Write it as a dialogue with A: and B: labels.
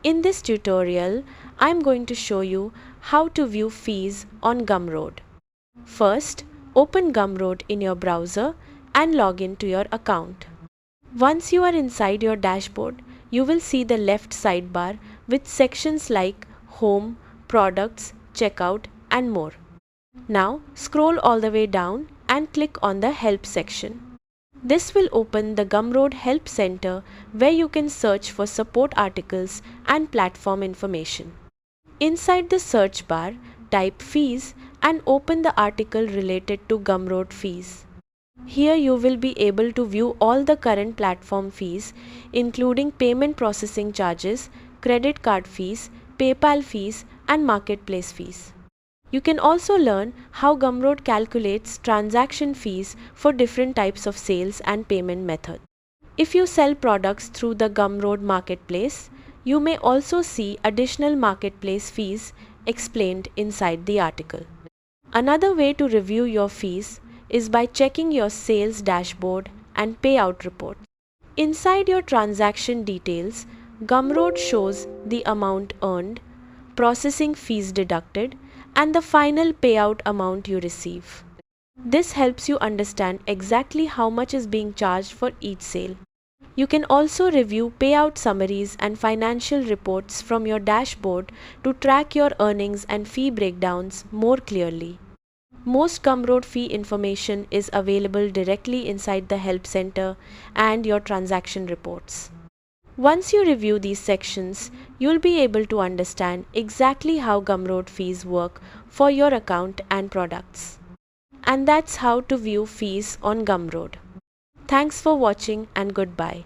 A: In this tutorial, I'm going to show you how to view fees on Gumroad. First, open Gumroad in your browser and log in to your account. Once you are inside your dashboard, you will see the left sidebar with sections like Home, Products, Checkout, and more. Now, scroll all the way down and click on the Help section. This will open the Gumroad Help Center where you can search for support articles and platform information. Inside the search bar, type fees and open the article related to Gumroad fees. Here you will be able to view all the current platform fees, including payment processing charges, credit card fees, PayPal fees, and marketplace fees. You can also learn how Gumroad calculates transaction fees for different types of sales and payment methods. If you sell products through the Gumroad marketplace, you may also see additional marketplace fees explained inside the article. Another way to review your fees is by checking your sales dashboard and payout report. Inside your transaction details, Gumroad shows the amount earned, processing fees deducted, and the final payout amount you receive. This helps you understand exactly how much is being charged for each sale. You can also review payout summaries and financial reports from your dashboard to track your earnings and fee breakdowns more clearly. Most Gumroad fee information is available directly inside the Help Center and your transaction reports. Once you review these sections, you'll be able to understand exactly how Gumroad fees work for your account and products. And that's how to view fees on Gumroad. Thanks for watching and goodbye.